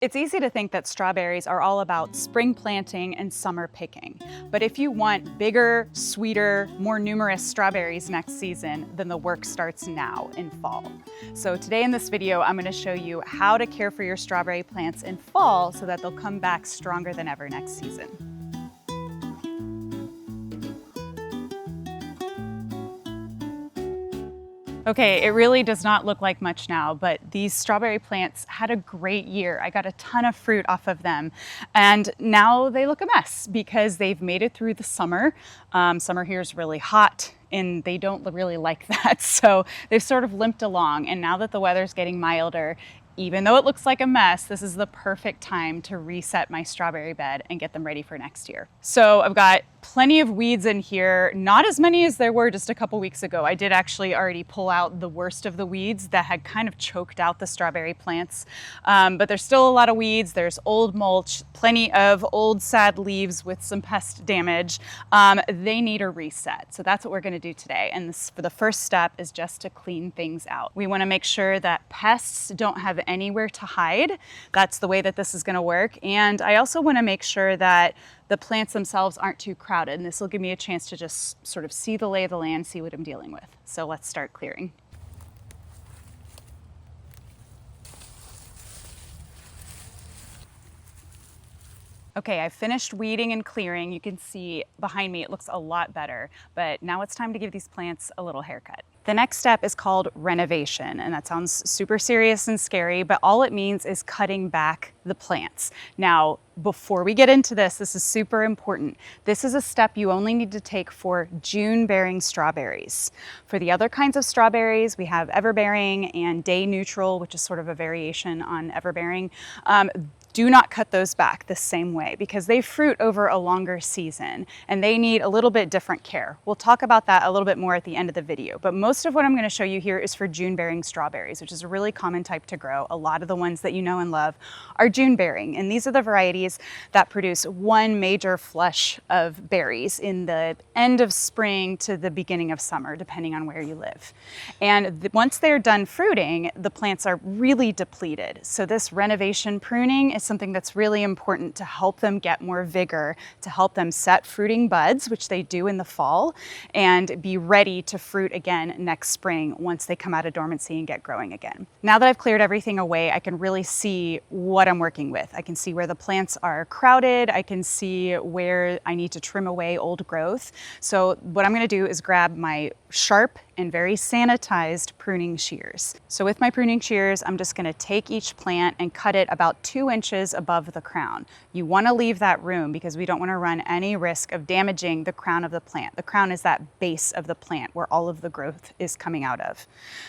It's easy to think that strawberries are all about spring planting and summer picking. But if you want bigger, sweeter, more numerous strawberries next season, then the work starts now in fall. So today in this video, I'm going to show you how to care for your strawberry plants in fall so that they'll come back stronger than ever next season. Okay, it really does not look like much now, but these strawberry plants had a great year. I got a ton of fruit off of them, and now they look a mess because they've made it through the summer. Summer here is really hot, and they don't really like that, so they've sort of limped along, and now that the weather's getting milder, even though it looks like a mess, this is the perfect time to reset my strawberry bed and get them ready for next year. So I've got plenty of weeds in here, not as many as there were just a couple weeks ago. I did actually already pull out the worst of the weeds that had kind of choked out the strawberry plants, but there's still a lot of weeds. There's old mulch, plenty of old sad leaves with some pest damage. They need a reset. So that's what we're gonna do today. And for the first step is just to clean things out. We wanna make sure that pests don't have anywhere to hide. That's the way that this is gonna work. And I also wanna make sure that the plants themselves aren't too crowded, and this will give me a chance to just sort of see the lay of the land, see what I'm dealing with. So let's start clearing. Okay, I've finished weeding and clearing. You can see behind me it looks a lot better, but now it's time to give these plants a little haircut. The next step is called renovation, and that sounds super serious and scary, but all it means is cutting back the plants. Now, before we get into this is super important. This is a step you only need to take for June-bearing strawberries. For the other kinds of strawberries, we have Everbearing and Day Neutral, which is sort of a variation on Everbearing. Do not cut those back the same way because they fruit over a longer season and they need a little bit different care. We'll talk about that a little bit more at the end of the video, but most of what I'm going to show you here is for June-bearing strawberries, which is a really common type to grow. A lot of the ones that you know and love are June-bearing, and these are the varieties that produce one major flush of berries in the end of spring to the beginning of summer, depending on where you live. And once they're done fruiting, the plants are really depleted. So this renovation pruning is something that's really important to help them get more vigor, to help them set fruiting buds, which they do in the fall, and be ready to fruit again next spring once they come out of dormancy and get growing again. Now that I've cleared everything away, I can really see what I'm working with. I can see where the plants are crowded. I can see where I need to trim away old growth. So what I'm going to do is grab my sharp and very sanitized pruning shears. So with my pruning shears, I'm just going to take each plant and cut it about 2 inches above the crown. You want to leave that room because we don't want to run any risk of damaging the crown of the plant. The crown is that base of the plant where all of the growth is coming out of.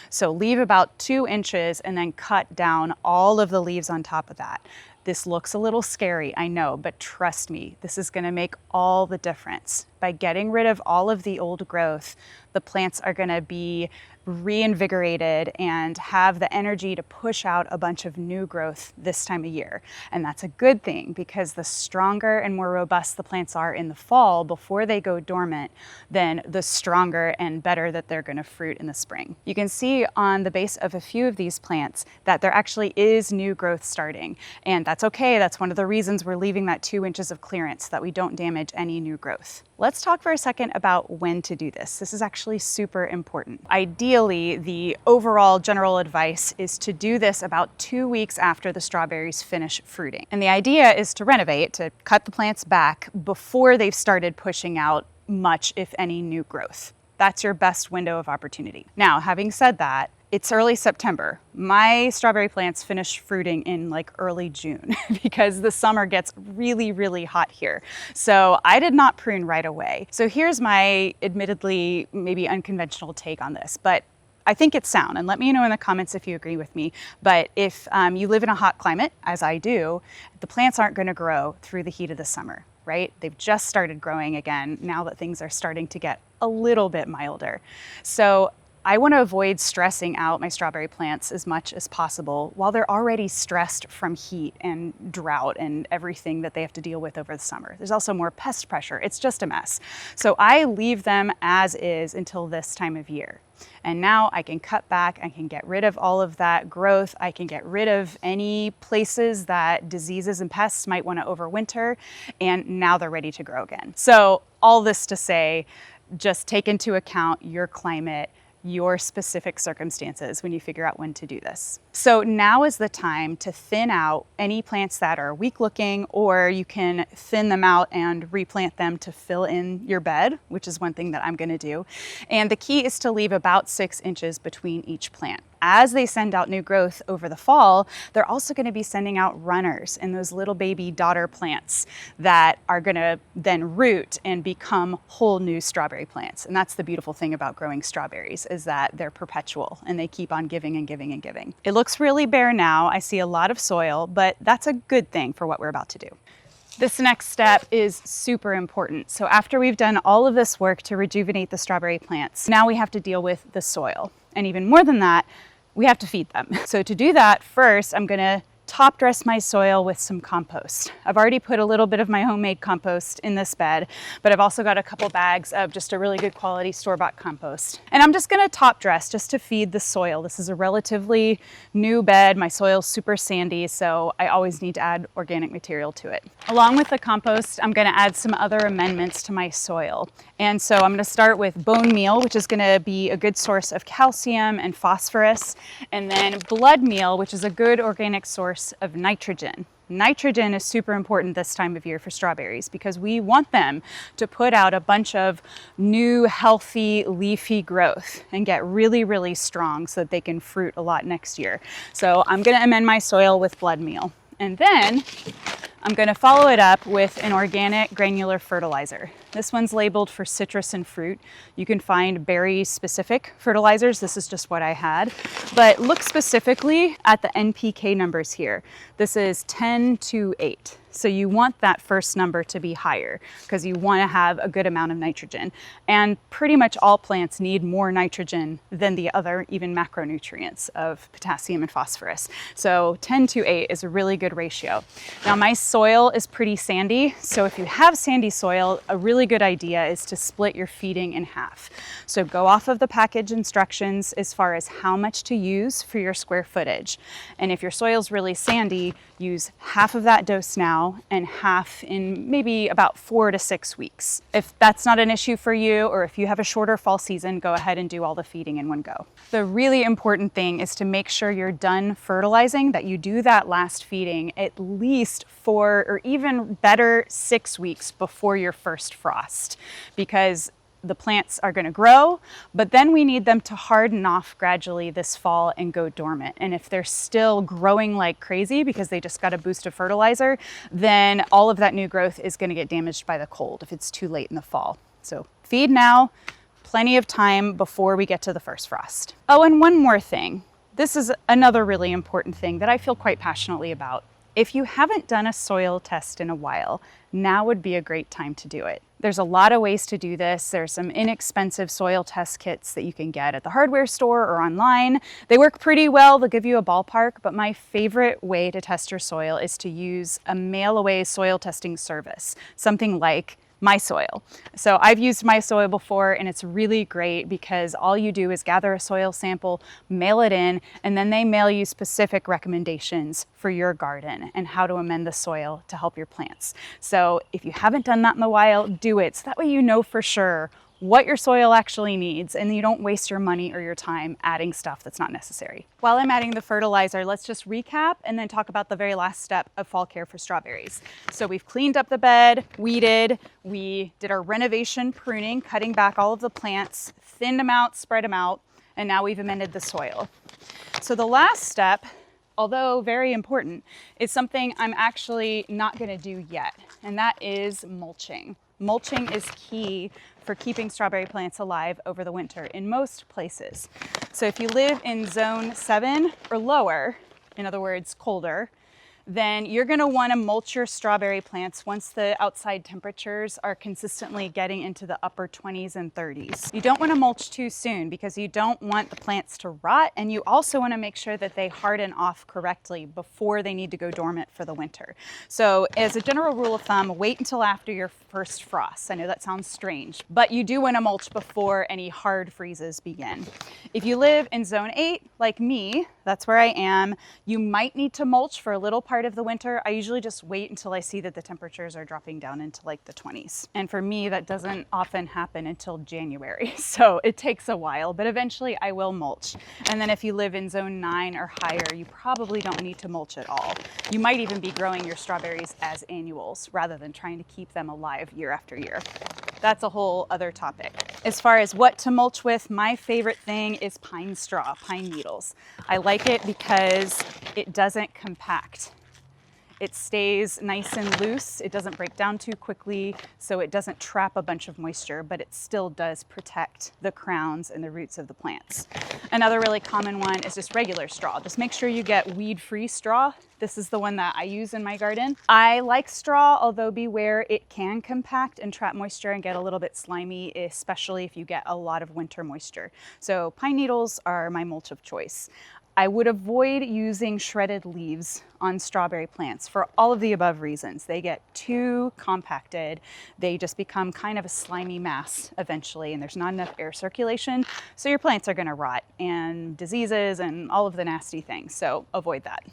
So leave about 2 inches and then cut down all of the leaves on top of that. This looks a little scary, I know, but trust me, this is going to make all the difference. By getting rid of all of the old growth, the plants are going to be reinvigorated and have the energy to push out a bunch of new growth this time of year. And that's a good thing because the stronger and more robust the plants are in the fall before they go dormant, then the stronger and better that they're going to fruit in the spring. You can see on the base of a few of these plants that there actually is new growth starting. And that's okay. That's one of the reasons we're leaving that 2 inches of clearance so that we don't damage any new growth. Let's talk for a second about when to do this. This is actually super important. Ideally, the overall general advice is to do this about 2 weeks after the strawberries finish fruiting. And the idea is to renovate, to cut the plants back before they've started pushing out much, if any, new growth. That's your best window of opportunity. Now, having said that, it's early September. My strawberry plants finish fruiting in like early June because the summer gets really, really hot here. So I did not prune right away. So here's my admittedly maybe unconventional take on this, but I think it's sound, and let me know in the comments if you agree with me. But if you live in a hot climate, as I do, the plants aren't going to grow through the heat of the summer, right? They've just started growing again now that things are starting to get a little bit milder. So I want to avoid stressing out my strawberry plants as much as possible while they're already stressed from heat and drought and everything that they have to deal with over the summer. There's also more pest pressure. It's just a mess. So I leave them as is until this time of year. And now I can cut back, I can get rid of all of that growth, I can get rid of any places that diseases and pests might want to overwinter, and now they're ready to grow again. So all this to say, just take into account your climate, your specific circumstances when you figure out when to do this. So now is the time to thin out any plants that are weak looking, or you can thin them out and replant them to fill in your bed, which is one thing that I'm gonna do. And the key is to leave about 6 inches between each plant. As they send out new growth over the fall, they're also going to be sending out runners and those little baby daughter plants that are going to then root and become whole new strawberry plants. And that's the beautiful thing about growing strawberries, is that they're perpetual and they keep on giving and giving and giving. It looks really bare now. I see a lot of soil, but that's a good thing for what we're about to do. This next step is super important. So after we've done all of this work to rejuvenate the strawberry plants, now we have to deal with the soil. And even more than that, we have to feed them. So to do that, first, I'm gonna top dress my soil with some compost. I've already put a little bit of my homemade compost in this bed, but I've also got a couple bags of just a really good quality store-bought compost. And I'm just gonna top dress just to feed the soil. This is a relatively new bed. My soil's super sandy, so I always need to add organic material to it. Along with the compost, I'm gonna add some other amendments to my soil. And so I'm gonna start with bone meal, which is gonna be a good source of calcium and phosphorus, and then blood meal, which is a good organic source of nitrogen. Nitrogen is super important this time of year for strawberries because we want them to put out a bunch of new, healthy, leafy growth and get really, really strong so that they can fruit a lot next year. So I'm gonna amend my soil with blood meal. And then I'm gonna follow it up with an organic granular fertilizer. This one's labeled for citrus and fruit. You can find berry-specific fertilizers. This is just what I had. But look specifically at the NPK numbers here. This is 10-8. So you want that first number to be higher because you want to have a good amount of nitrogen. And pretty much all plants need more nitrogen than the other even macronutrients of potassium and phosphorus. So 10-8 is a really good ratio. Now my soil is pretty sandy, so if you have sandy soil, a really good idea is to split your feeding in half. So go off of the package instructions as far as how much to use for your square footage. And if your soil's really sandy, use half of that dose now and half in maybe about 4 to 6 weeks. If that's not an issue for you, or if you have a shorter fall season, go ahead and do all the feeding in one go. The really important thing is to make sure you're done fertilizing, that you do that last feeding at least 4 or even better 6 weeks before your first frost, because the plants are going to grow, but then we need them to harden off gradually this fall and go dormant. And if they're still growing like crazy because they just got a boost of fertilizer, then all of that new growth is going to get damaged by the cold if it's too late in the fall. So feed now, plenty of time before we get to the first frost. Oh, and one more thing. This is another really important thing that I feel quite passionately about. If you haven't done a soil test in a while, now would be a great time to do it. There's a lot of ways to do this. There's some inexpensive soil test kits that you can get at the hardware store or online. They work pretty well. They'll give you a ballpark, but my favorite way to test your soil is to use a mail-away soil testing service, something like MySoil. So I've used MySoil before, and it's really great because all you do is gather a soil sample, mail it in, and then they mail you specific recommendations for your garden and how to amend the soil to help your plants. So if you haven't done that in a while, do it. So that way you know for sure what your soil actually needs, and you don't waste your money or your time adding stuff that's not necessary. While I'm adding the fertilizer, let's just recap and then talk about the very last step of fall care for strawberries. So we've cleaned up the bed, weeded, we did our renovation pruning, cutting back all of the plants, thinned them out, spread them out, and now we've amended the soil. So the last step, although very important, is something I'm actually not gonna do yet, and that is mulching. Mulching is key for keeping strawberry plants alive over the winter in most places. So if you live in zone 7 or lower, in other words, colder, then you're gonna wanna mulch your strawberry plants once the outside temperatures are consistently getting into the upper 20s and 30s. You don't wanna mulch too soon because you don't want the plants to rot, and you also wanna make sure that they harden off correctly before they need to go dormant for the winter. So as a general rule of thumb, wait until after your first frost. I know that sounds strange, but you do wanna mulch before any hard freezes begin. If you live in zone 8, like me, that's where I am, you might need to mulch for a little part of the winter. I usually just wait until I see that the temperatures are dropping down into like the 20s. And for me, that doesn't often happen until January. So it takes a while, but eventually I will mulch. And then if you live in zone 9 or higher, you probably don't need to mulch at all. You might even be growing your strawberries as annuals rather than trying to keep them alive year after year. That's a whole other topic. As far as what to mulch with, my favorite thing is pine straw, pine needles. I like it because it doesn't compact. It stays nice and loose. It doesn't break down too quickly, so it doesn't trap a bunch of moisture, but it still does protect the crowns and the roots of the plants. Another really common one is just regular straw. Just make sure you get weed-free straw. This is the one that I use in my garden. I like straw, although beware, it can compact and trap moisture and get a little bit slimy, especially if you get a lot of winter moisture. So pine needles are my mulch of choice. I would avoid using shredded leaves on strawberry plants for all of the above reasons. They get too compacted. They just become kind of a slimy mass eventually, and there's not enough air circulation. So your plants are gonna rot and diseases and all of the nasty things. So avoid that.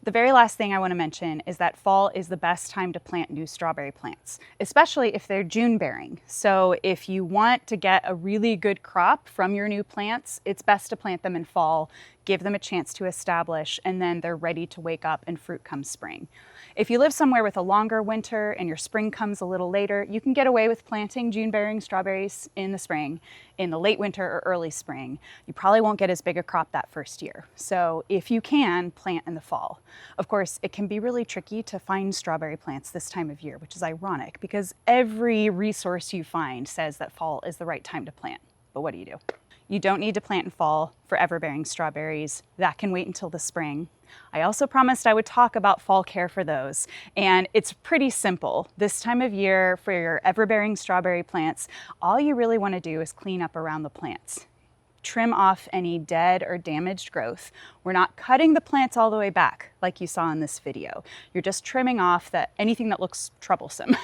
The very last thing I want to mention is that fall is the best time to plant new strawberry plants, especially if they're June bearing. So if you want to get a really good crop from your new plants, it's best to plant them in fall, give them a chance to establish, and then they're ready to wake up and fruit comes spring. If you live somewhere with a longer winter and your spring comes a little later, you can get away with planting June bearing strawberries in the spring, in the late winter or early spring. You probably won't get as big a crop that first year. So if you can, plant in the fall. Of course, it can be really tricky to find strawberry plants this time of year, which is ironic because every resource you find says that fall is the right time to plant. But what do you do? You don't need to plant in fall for everbearing strawberries. That can wait until the spring. I also promised I would talk about fall care for those, and it's pretty simple. This time of year for your everbearing strawberry plants, all you really want to do is clean up around the plants. Trim off any dead or damaged growth. We're not cutting the plants all the way back like you saw in this video. You're just trimming off anything that looks troublesome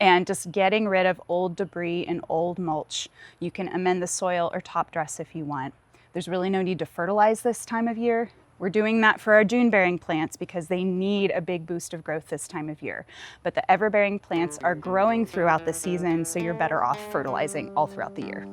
and just getting rid of old debris and old mulch. You can amend the soil or top dress if you want. There's really no need to fertilize this time of year. We're doing that for our June bearing plants because they need a big boost of growth this time of year. But the everbearing plants are growing throughout the season, so you're better off fertilizing all throughout the year.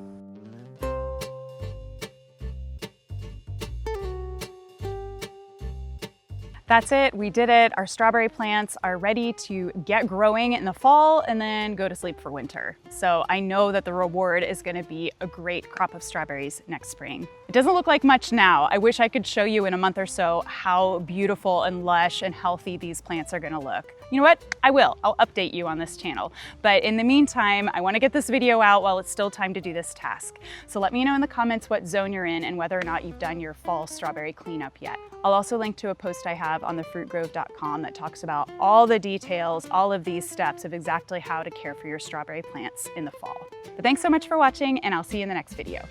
That's it, we did it. Our strawberry plants are ready to get growing in the fall and then go to sleep for winter. So I know that the reward is gonna be a great crop of strawberries next spring. It doesn't look like much now. I wish I could show you in a month or so how beautiful and lush and healthy these plants are gonna look. You know what? I will. I'll update you on this channel. But in the meantime, I wanna get this video out while it's still time to do this task. So let me know in the comments what zone you're in and whether or not you've done your fall strawberry cleanup yet. I'll also link to a post I have on thefruitgrove.com that talks about all the details, all of these steps of exactly how to care for your strawberry plants in the fall. But thanks so much for watching, and I'll see you in the next video.